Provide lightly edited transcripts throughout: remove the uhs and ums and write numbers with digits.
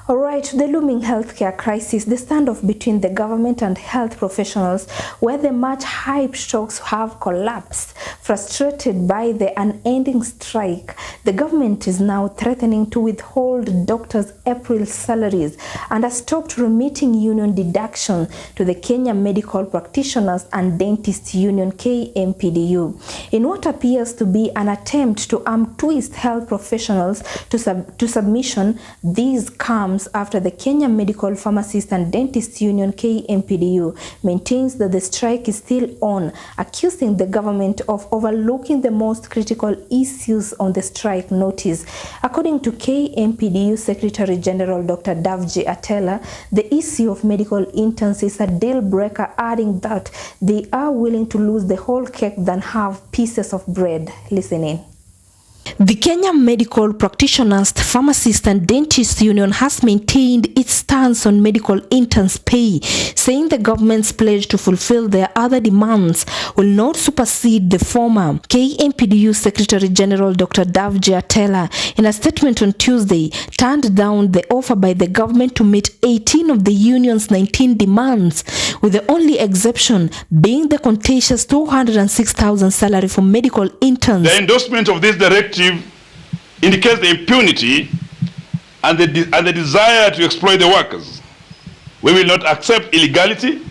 All right, the looming healthcare crisis, the standoff between the government and health professionals, where the much hyped stocks have collapsed. Frustrated by the unending strike, the government is now threatening to withhold doctors' April salaries and has stopped remitting union deduction to the Kenya Medical Practitioners and Dentists Union KMPDU, in what appears to be an attempt to twist health professionals to submission. These comes after the Kenya Medical Pharmacists and Dentists Union KMPDU maintains that the strike is still on, accusing the government of overlooking the most critical issues on the strike notice. According to KMPDU Secretary General Dr. Davji Atela, the issue of medical interns is a deal breaker, adding that they are willing to lose the whole cake than have pieces of bread. Listen in. The Kenya Medical Practitioners, Pharmacists and Dentists Union has maintained its stance on medical interns' pay, saying the government's pledge to fulfill their other demands will not supersede the former. KMPDU Secretary General Dr. Davji Atela, in a statement on Tuesday, turned down the offer by the government to meet 18 of the union's 19 demands, with the only exception being the contentious 206,000 salary for medical interns. The endorsement of this directive indicates the impunity and the desire to exploit the workers. We will not accept illegality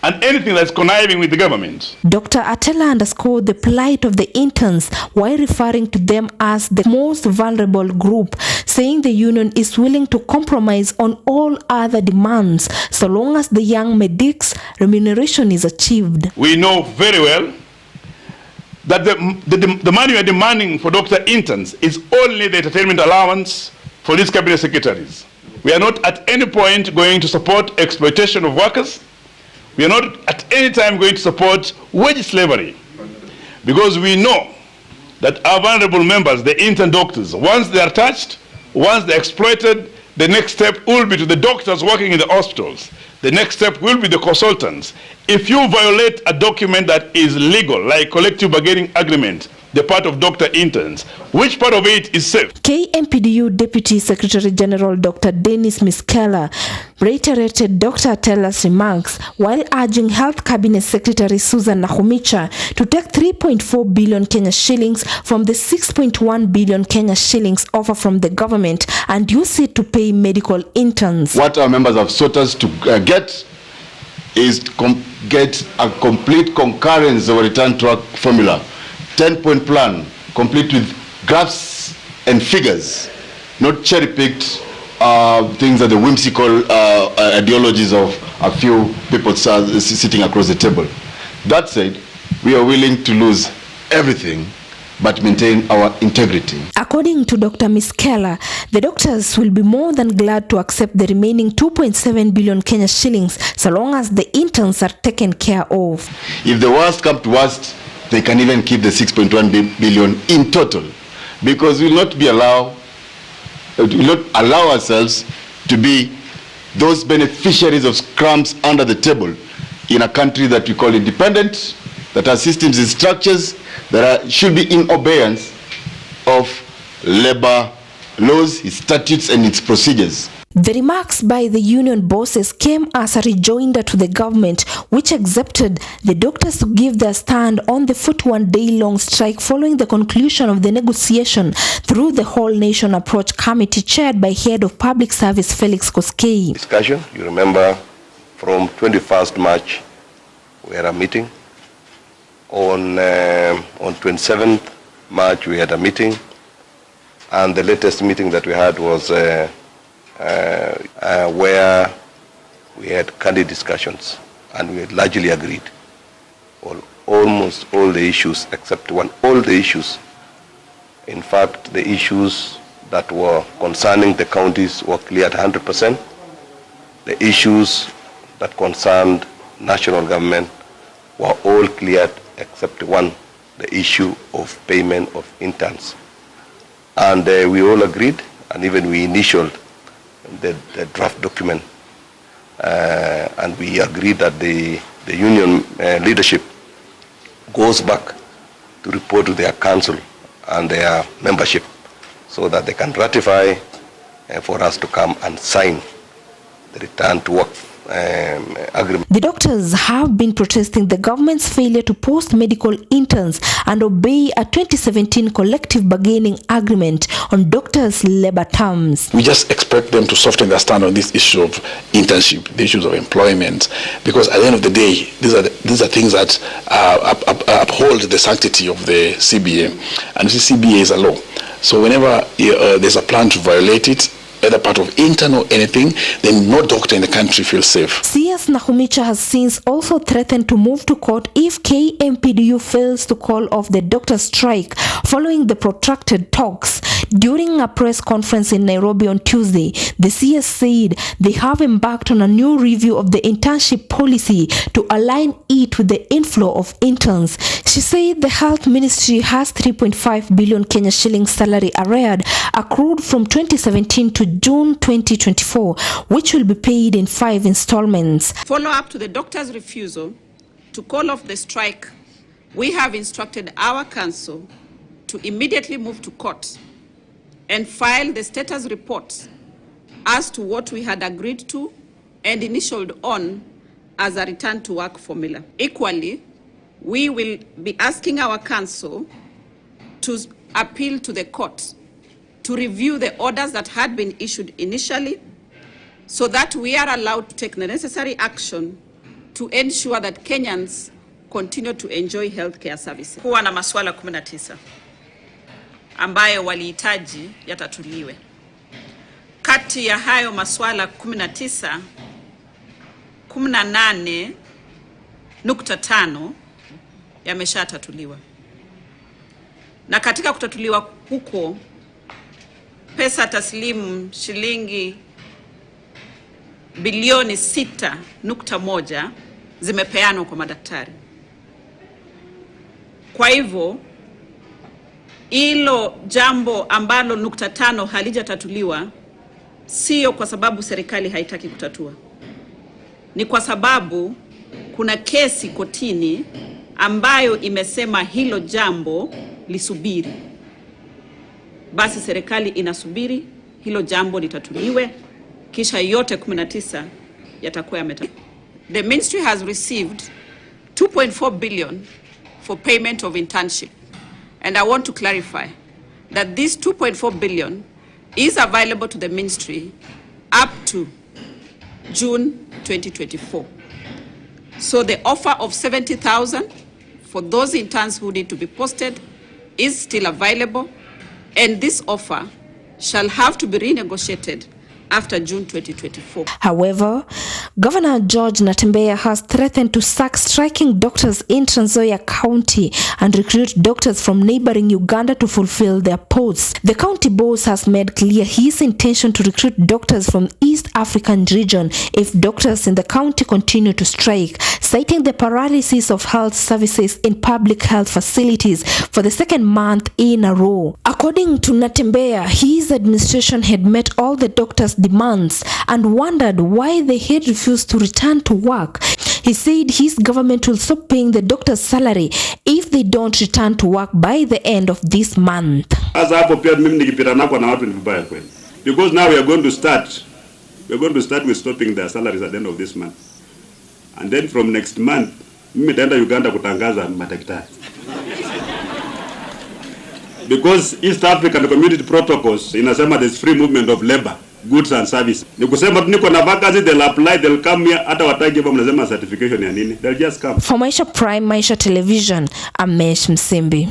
and anything that's conniving with the government. Dr. Atela underscored the plight of the interns while referring to them as the most vulnerable group, saying the union is willing to compromise on all other demands so long as the young medics' remuneration is achieved. We know very well that the money we are demanding for doctor interns is only the entertainment allowance for these cabinet secretaries. We are not at any point going to support exploitation of workers. We are not at any time going to support wage slavery, because we know that our vulnerable members, the intern doctors, once they are touched, once they're exploited, the next step will be to the doctors working in the hospitals. The next step will be the consultants. If you violate a document that is legal, like collective bargaining agreement, the part of doctor interns, which part of it is safe? KMPDU Deputy Secretary General Dr. Dennis Miskela reiterated Dr. Atela's remarks while urging Health Cabinet Secretary Susan Nakhumicha to take 3.4 billion Kenya shillings from the 6.1 billion Kenya shillings offer from the government and use it to pay medical interns. What our members have sought us to get is get a complete concurrence of a return to work formula. 10-point plan, complete with graphs and figures, not cherry-picked things that the whimsical ideologies of a few people sitting across the table. That said, we are willing to lose everything but maintain our integrity. According to Dr. Miskela, the doctors will be more than glad to accept the remaining 2.7 billion Kenya shillings so long as the interns are taken care of. If the worst comes to worst, they can even keep the 6.1 billion in total, because we will not allow ourselves to be those beneficiaries of crumbs under the table in a country that we call independent, that has systems and structures that should be in obeyance of labor laws, its statutes and its procedures. The remarks by the union bosses came as a rejoinder to the government, which accepted the doctors to give their stand on the 41-day-long strike following the conclusion of the negotiation through the Whole Nation Approach Committee chaired by Head of Public Service Felix Koskei. Discussion, you remember, from 21st March, we had a meeting. On 27th March, we had a meeting. And the latest meeting that we had was where we had candid discussions, and we had largely agreed on almost all the issues except one. All the issues, in fact, the issues that were concerning the counties were cleared 100%. The issues that concerned national government were all cleared except one, the issue of payment of interns. And we all agreed, and even we initialed the draft document, and we agreed that the union leadership goes back to report to their council and their membership so that they can ratify for us to come and sign the return to work agreement. The doctors have been protesting the government's failure to post medical interns and obey a 2017 collective bargaining agreement on doctors' labor terms. We just expect them to soften their stand on this issue of internship, the issues of employment, because at the end of the day, these are things that uphold the sanctity of the CBA, and the CBA is a law. So whenever there's a plan to violate it, either part of intern or anything, then no doctor in the country feels safe. CS Nakhumicha has since also threatened to move to court if KMPDU fails to call off the doctor strike following the protracted talks. During a press conference in Nairobi on Tuesday, the CS said they have embarked on a new review of the internship policy to align it with the inflow of interns. She said the health ministry has 3.5 billion Kenya shillings salary arrears accrued from 2017 to June 2024, which will be paid in 5 installments. Follow up to the doctor's refusal to call off the strike, we have instructed our council to immediately move to court and file the status reports as to what we had agreed to and initialed on as a return to work formula. Equally, we will be asking our council to appeal to the court to review the orders that had been issued initially so that we are allowed to take the necessary action to ensure that Kenyans continue to enjoy healthcare services. Kuwa na maswala 19 ambayo walihitaji yatatuliwe. Kati ya hayo maswala 19, 18.5 yameshatatuliwa. Na katika kutatuliwa huko, pesa taslimu shilingi bilioni 6.1 zimepeanwa kwa madaktari. Kwa hivyo, hilo jambo ambalo 5 halijatatuliwa sio kwa sababu serikali haitaki kutatua. Ni kwa sababu kuna kesi kotini ambayo imesema hilo jambo lisubiri. Basi serikali inasubiri hilo jambo litatuliwe, kisha yote 19 yatakuwa yametatuliwa. The ministry has received 2.4 billion for payment of internship. And I want to clarify that this 2.4 billion is available to the ministry up to June 2024. So the offer of 70,000 for those interns who need to be posted is still available, and this offer shall have to be renegotiated after June 2024. However, Governor George Natembeya has threatened to sack striking doctors in Trans Nzoia County and recruit doctors from neighboring Uganda to fulfill their posts. The county boss has made clear his intention to recruit doctors from East African region if doctors in the county continue to strike, citing the paralysis of health services in public health facilities for the second month in a row. According to Natembeya, his administration had met all the doctors' demands and wondered why they had refused to return to work. He said his government will stop paying the doctors' salary if they don't return to work by the end of this month. As hapo pia mimi nikipita nako na watu ni vibaya kweli. Because now we are going to start with stopping their salaries at the end of this month. And then from next month mimi nitaenda Uganda kutangaza madaktari. Because East African Community Protocols inasema there's free movement of labor, goods and services. Ni kusema niko na vacancy, they'll apply, they'll come here, hata wataki hapa mnasema certification ya nini. They'll just come. For Maisha Prime, Maisha Television, Amesh Msimbi.